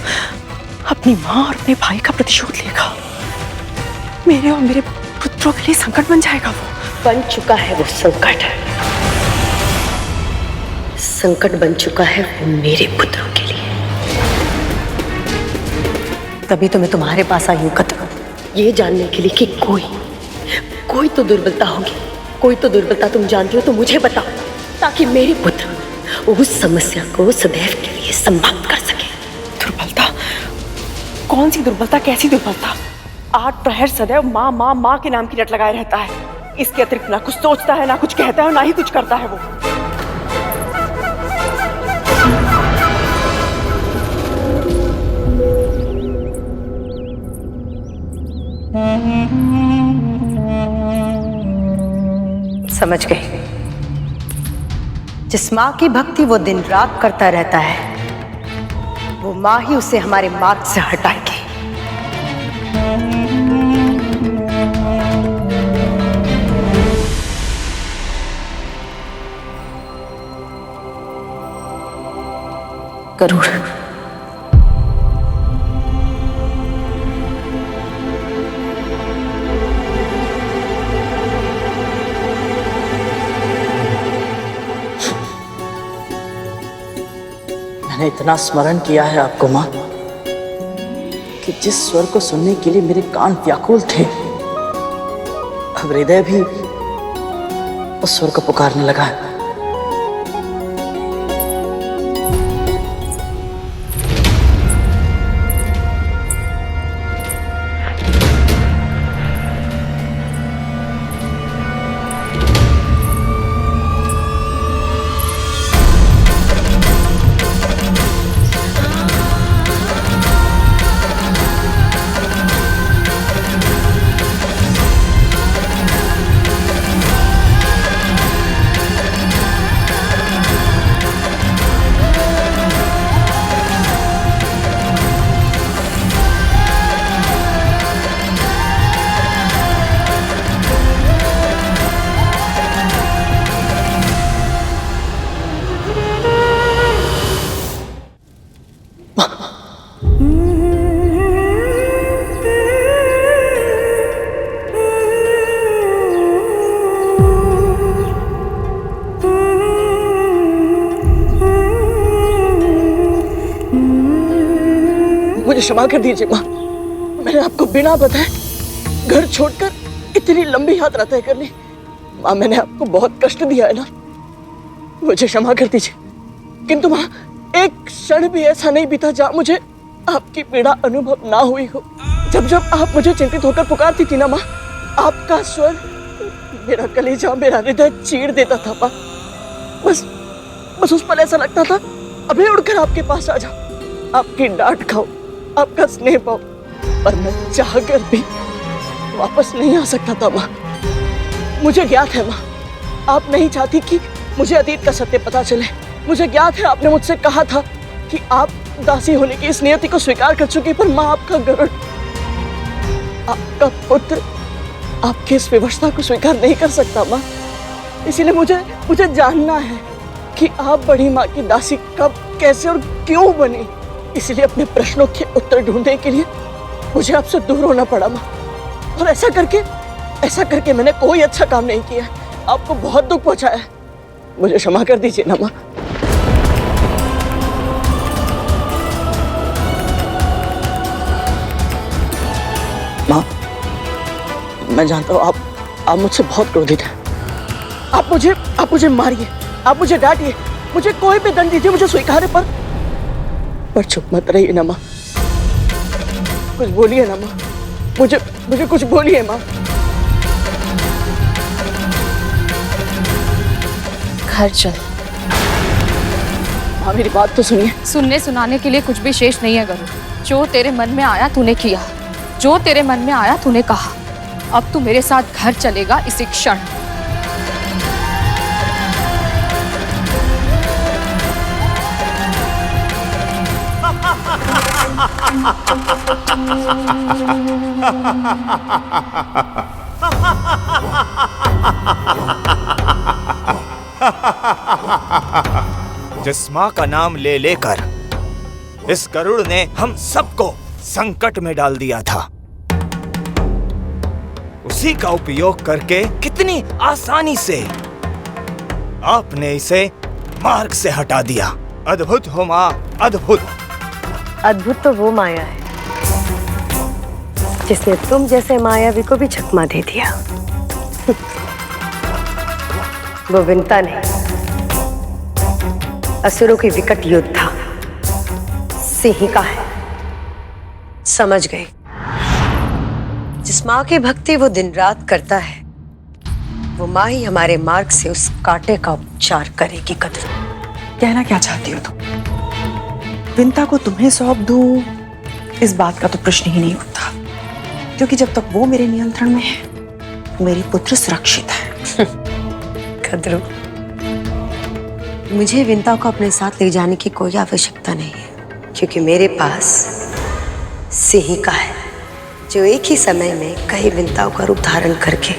अपनी माँ और अपने भाई का प्रतिशोध लेगा। मेरे और मेरे पुत्रों के लिए संकट बन जाएगा। वो बन चुका है, वो संकट बन चुका है वो मेरे पुत्रों के लिए। तभी तो मैं तुम्हारे पास आई हूं कद्र, ये जानने के लिए कि कोई तो दुर्बलता होगी, कोई तो दुर्बलता तुम जानती हो तो मुझे बताओ, ताकि मेरे पुत्र उस समस्या को सदैव के लिए समाप्त कर सके। दुर्बलता? कौन सी दुर्बलता? कैसी दुर्बलता? 8 प्रहर सदैव माँ माँ माँ के नाम की रट लगाए रहता है। इसके अतिरिक्त ना कुछ सोचता है, ना कुछ कहता है, ना ही कुछ करता है वो। समझ गई। जिस माँ की भक्ति वो दिन रात करता रहता है, वो माँ ही उसे हमारे मार्ग से हटाएगी। गरुड़, मैंने इतना स्मरण किया है आपको माँ कि जिस स्वर को सुनने के लिए मेरे कान व्याकुल थे, अब हृदय भी उस स्वर को पुकारने लगा है। मुझे क्षमा कर दीजिए माँ, मैंने आपको बिना बताए घर छोड़कर इतनी लंबी यात्रा तय कर ली। माँ, मैंने आपको बहुत कष्ट दिया है ना, मुझे क्षमा कर दीजिए। किंतु माँ, एक क्षण भी ऐसा नहीं बीता जहाँ मुझे आपकी पीड़ा अनुभव ना हुई हो। जब जब आप मुझे चिंतित होकर पुकारती थी ना माँ, आपका स्वर मेरा कलेजा, मेरा हृदय चीर देता था माँ। बस उस पल ऐसा लगता था अभी उड़कर आपके पास आ जाओ। आपकी डांट खाऊं, आपका स्नेह पाऊं, पर मैं चाहकर भी वापस नहीं आ सकता था माँ। मुझे ज्ञात है माँ, आप नहीं चाहती कि मुझे अतीत का सत्य पता चले। मुझे ज्ञात है आपने मुझसे कहा था कि आप दासी होने की इस नियति को स्वीकार कर चुकी, पर माँ आपका गरुड़, आपका पुत्र आपकी इस विवशता को स्वीकार नहीं कर सकता माँ। इसीलिए मुझे जानना है कि आप बड़ी माँ की दासी कब, कैसे और क्यों बनी। इसलिए अपने प्रश्नों के उत्तर ढूंढने के लिए मुझे आपसे दूर होना पड़ा माँ। और ऐसा करके मैंने कोई अच्छा काम नहीं किया, आपको बहुत दुख पहुंचाया है। मुझे क्षमा कर दीजिए ना माँ। माँ, मैं जानता हूँ आप मुझसे बहुत क्रोधित हैं। आप मुझे मारिए, आप मुझे डांटिए, मुझे कोई भी दंड दीजिए, मुझे स्वीकार है, पर चुप मत रहिए ना माँ। कुछ बोलिए ना माँ, मुझे कुछ बोलिए माँ। घर चल। माँ मेरी बात तो सुनिए। सुनने सुनाने के लिए कुछ भी शेष नहीं है गरुड़। जो तेरे मन में आया तूने किया, जो तेरे मन में आया तूने कहा। अब तू मेरे साथ घर चलेगा इसी क्षण। जिस माँ का नाम ले लेकर इस गरुड़ ने हम सबको संकट में डाल दिया था, उसी का उपयोग करके कितनी आसानी से आपने इसे मार्ग से हटा दिया। अद्भुत हो माँ, अद्भुत। अद्भुत तो वो माया है जिसने तुम जैसे मायावी को भी चकमा दे दिया। वो विंता नहीं, असुरों की विकट योद्धा सिंहिका है। समझ गए? जिस माँ की भक्ति वो दिन रात करता है, वो माँ ही हमारे मार्ग से उस कांटे का उपचार करेगी। कद्रू, कहना क्या चाहती हो तुम? विंता को तुम्हें सौंप दूं, इस बात का तो प्रश्न ही नहीं उठता, क्योंकि जब तक वो मेरे नियंत्रण में है, मेरे पुत्र सुरक्षित है। कद्रू, मुझे विंता को अपने साथ ले जाने की कोई आवश्यकता नहीं है, क्योंकि मेरे पास सिंहिका है जो एक ही समय में कई विंताओं का रूप धारण करके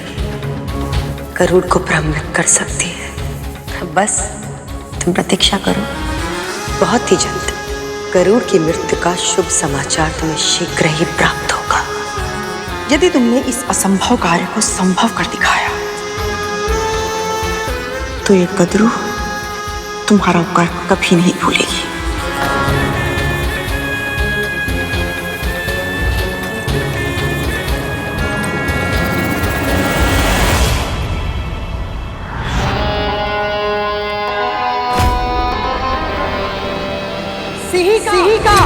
गरुड़ को भ्रमित कर सकती है। बस तुम प्रतीक्षा करो, बहुत ही जल्द गरुड़ की मृत्यु का शुभ समाचार तुम्हें शीघ्र ही प्राप्त होगा। यदि तुमने इस असंभव कार्य को संभव कर दिखाया, तो ये गरुड़ तुम्हारा उपकार कभी नहीं भूलेगी। सिंहिका।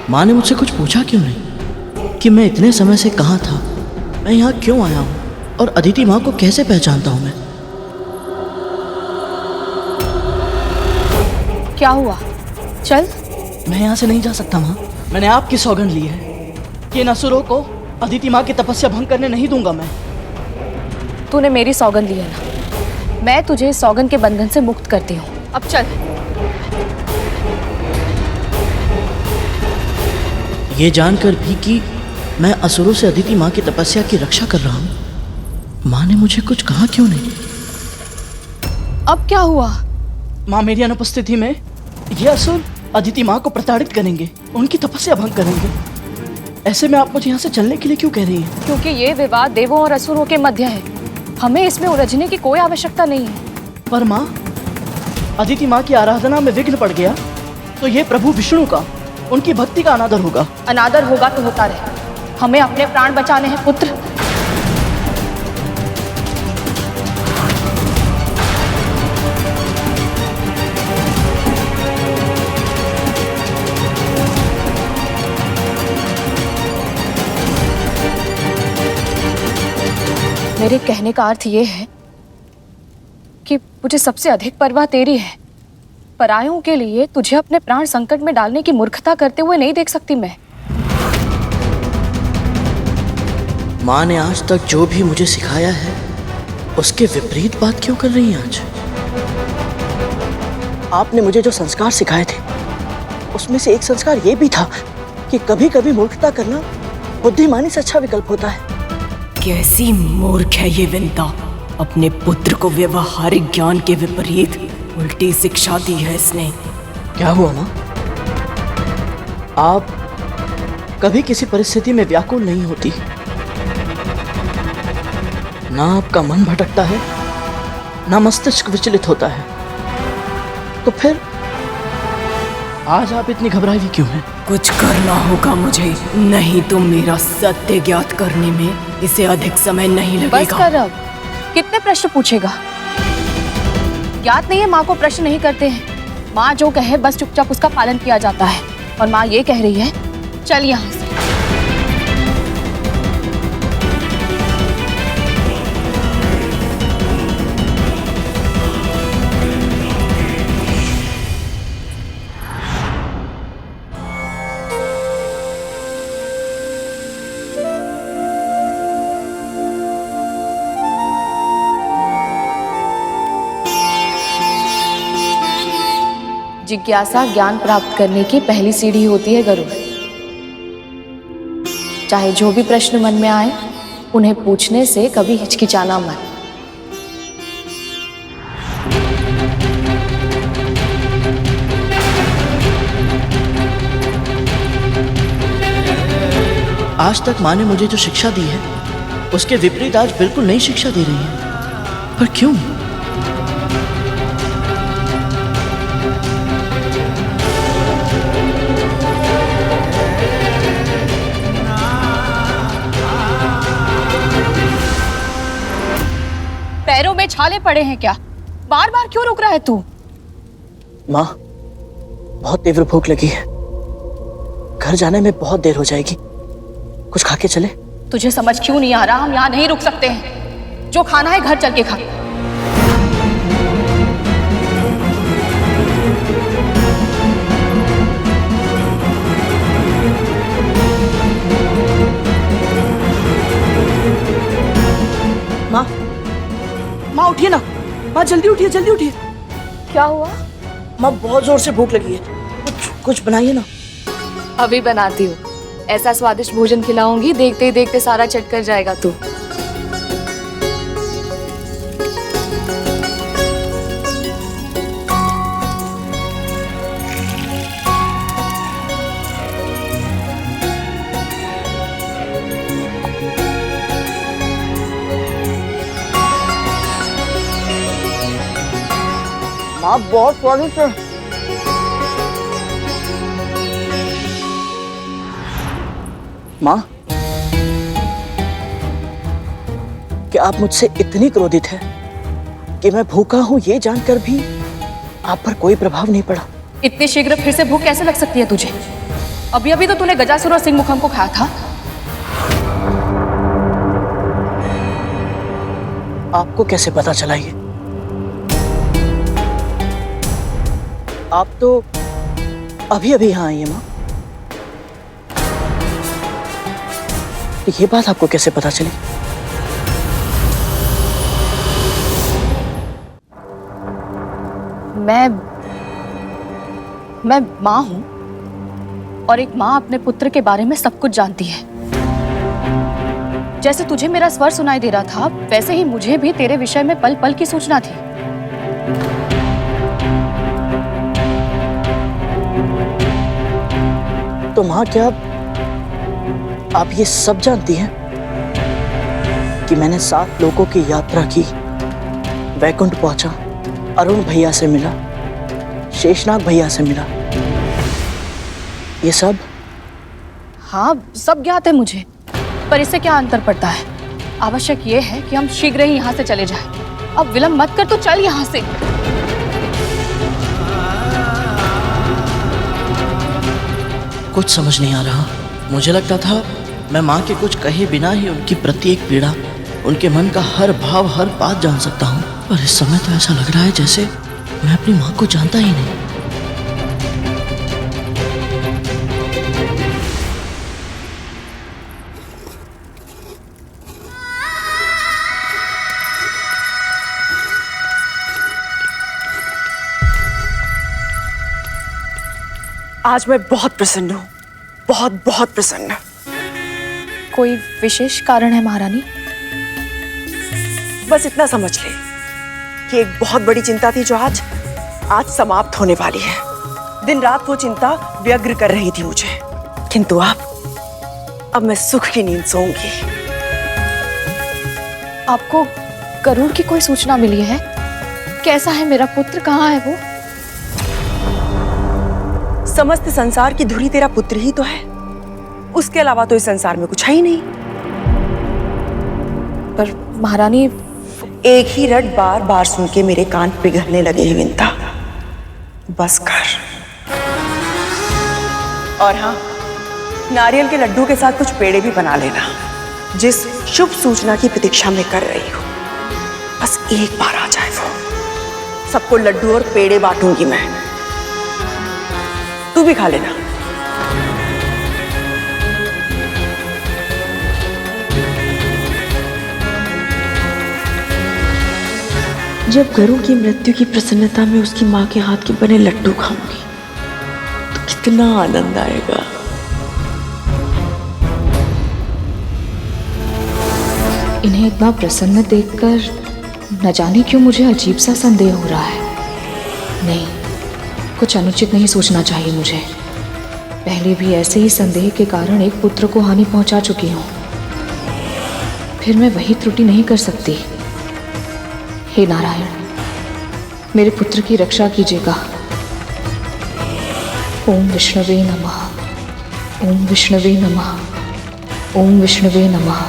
माँ ने मुझसे कुछ पूछा क्यों नहीं कि मैं इतने समय से कहाँ था, मैं यहाँ क्यों आया हूँ और अदिति माँ को कैसे पहचानता हूँ मैं। क्या हुआ? चल। मैं यहाँ से नहीं जा सकता माँ। मैंने आपकी सौगंध ली है कि इन असुरों को अदिति माँ की तपस्या भंग करने नहीं दूंगा मैं। तूने मेरी सौगंध ली है ना, मैं तुझे इस सौगंध के बंधन से मुक्त करती हूँ। अब चल। ये जानकर भी कि मैं असुरों से अदिति माँ की तपस्या की रक्षा कर रहा हूँ, माँ ने मुझे कुछ कहा क्यों नहीं? अब क्या हुआ? माँ मेरी अनुपस्थिति में ये असुर अदिति माँ को प्रताड़ित करेंगे, उनकी तपस्या भंग करेंगे। ऐसे में आप मुझे यहाँ से चलने के लिए क्यों कह रही हैं? क्योंकि ये विवाद देवों और असुरों के मध्य है, हमें इसमें उलझने की कोई आवश्यकता नहीं है। पर माँ, अदिति माँ की आराधना में विघ्न पड़ गया तो ये प्रभु विष्णु का, उनकी भक्ति का अनादर होगा। अनादर होगा तो होता रहे, हमें अपने प्राण बचाने हैं पुत्र। मेरे कहने का अर्थ ये है कि मुझे सबसे अधिक परवाह तेरी है। परायों के लिए तुझे अपने प्राण संकट में डालने की मूर्खता करते हुए नहीं देख सकती मैं। माँ ने आज तक जो भी मुझे सिखाया है उसके विपरीत बात क्यों कर रही हैं आज? आपने मुझे जो संस्कार सिखाए थे उसमें से एक संस्कार ये भी था कि कभी कभी मूर्खता करना बुद्धिमानी से अच्छा विकल्प होता है। कैसी मूर्ख है ये विंता, अपने पुत्र को व्यवहारिक ज्ञान के विपरीत उल्टी शिक्षा दी है इसने। क्या हुआ माँ? आप कभी किसी परिस्थिति में व्याकुल नहीं होती, ना आपका मन भटकता है ना मस्तिष्क विचलित होता है, तो फिर आज आप इतनी घबराई हुई क्यों हैं? कुछ करना होगा मुझे, नहीं तो मेरा सत्य ज्ञात करने में इसे अधिक समय नहीं लगेगा। बस कर अब, कितने प्रश्न पूछेगा? ज्ञात नहीं है माँ को प्रश्न नहीं करते हैं। माँ जो कहे बस चुपचाप उसका पालन किया जाता है। और माँ ये कह रही है चल यहाँ से। जिज्ञासा ज्ञान प्राप्त करने की पहली सीढ़ी होती है गरुड़। चाहे जो भी प्रश्न मन में आए उन्हें पूछने से कभी हिचकिचाना मत। आज तक माँ ने मुझे जो शिक्षा दी है उसके विपरीत आज बिल्कुल नई शिक्षा दे रही है, पर क्यों? पैरों में छाले पड़े हैं क्या? बार बार क्यों रुक रहा है तू? माँ, बहुत तीव्र भूख लगी है, घर जाने में बहुत देर हो जाएगी, कुछ खा के चले? तुझे समझ क्यों नहीं आ रहा? हम यहाँ नहीं रुक सकते हैं, जो खाना है घर चल के खा। माँ, माँ उठिए ना, माँ जल्दी उठिए, जल्दी उठिए। क्या हुआ? माँ बहुत जोर से भूख लगी है, कुछ बनाइए ना। अभी बनाती हूँ, ऐसा स्वादिष्ट भोजन खिलाऊंगी देखते ही देखते सारा चट कर जाएगा तू। माँ बहुत स्वादिष्ट है। माँ, क्या आप मुझसे इतनी क्रोधित हैं कि मैं भूखा हूं ये जानकर भी आप पर कोई प्रभाव नहीं पड़ा? इतनी शीघ्र फिर से भूख कैसे लग सकती है तुझे? अभी अभी तो तूने गजासुर और सिंहमुखम को खाया था। आपको कैसे पता चला ये? आप तो अभी अभी यहाँ आई हैं माँ, तो ये बात आपको कैसे पता चली? मैं माँ हूं और एक माँ अपने पुत्र के बारे में सब कुछ जानती है। जैसे तुझे मेरा स्वर सुनाई दे रहा था वैसे ही मुझे भी तेरे विषय में पल पल की सूचना थी। तो माँ, क्या आप ये सब जानती हैं कि मैंने 7 लोगों की यात्रा की, वैकुंठ पहुंचा, अरुण भैया से मिला, शेषनाग भैया से मिला। ये सब? हाँ, सब ज्ञात है मुझे, पर इससे क्या अंतर पड़ता है? आवश्यक ये है कि हम शीघ्र ही यहाँ से चले जाएं। अब विलंब मत कर, तो चल यहाँ से। कुछ समझ नहीं आ रहा। मुझे लगता था मैं माँ के कुछ कहे बिना ही उनकी प्रत्येक पीड़ा, उनके मन का हर भाव, हर बात जान सकता हूँ, पर इस समय तो ऐसा लग रहा है जैसे मैं अपनी माँ को जानता ही नहीं। आज मैं बहुत प्रसन्न हूँ, बहुत बहुत प्रसन्न। कोई विशेष कारण है महारानी? बस इतना समझ ले कि एक बहुत बड़ी चिंता थी जो आज समाप्त होने वाली है। दिन रात वो चिंता व्यग्र कर रही थी मुझे, किंतु अब मैं सुख की नींद सोऊंगी। आपको गरुड़ की कोई सूचना मिली है? कैसा है मेरा पुत्र, कहाँ है वो? समस्त संसार की धुरी तेरा पुत्र ही तो है, उसके अलावा तो इस संसार में कुछ है ही नहीं। पर महारानी, एक ही रट बार बार सुन के मेरे कान पिघलने लगे हैं विंता। बस कर। और हाँ, नारियल के लड्डू के साथ कुछ पेड़े भी बना लेना, जिस शुभ सूचना की प्रतीक्षा में कर रही हूँ। बस एक बार आ जाए वो, सबको लड्डू और पेड़े बांटूंगी मैं। तू भी खा लेना। जब गरुड़ की मृत्यु की प्रसन्नता में उसकी माँ के हाथ के बने लड्डू खाऊंगी तो कितना आनंद आएगा। इन्हें इतना प्रसन्न देखकर न जाने क्यों मुझे अजीब सा संदेह हो रहा है। नहीं, कुछ अनुचित नहीं सोचना चाहिए मुझे। पहले भी ऐसे ही संदेह के कारण एक पुत्र को हानि पहुंचा चुकी हूं, फिर मैं वही त्रुटि नहीं कर सकती। हे नारायण, मेरे पुत्र की रक्षा कीजिएगा। ओम विष्णवे नमः, ओम विष्णवे नमः, ओम विष्णवे नमः।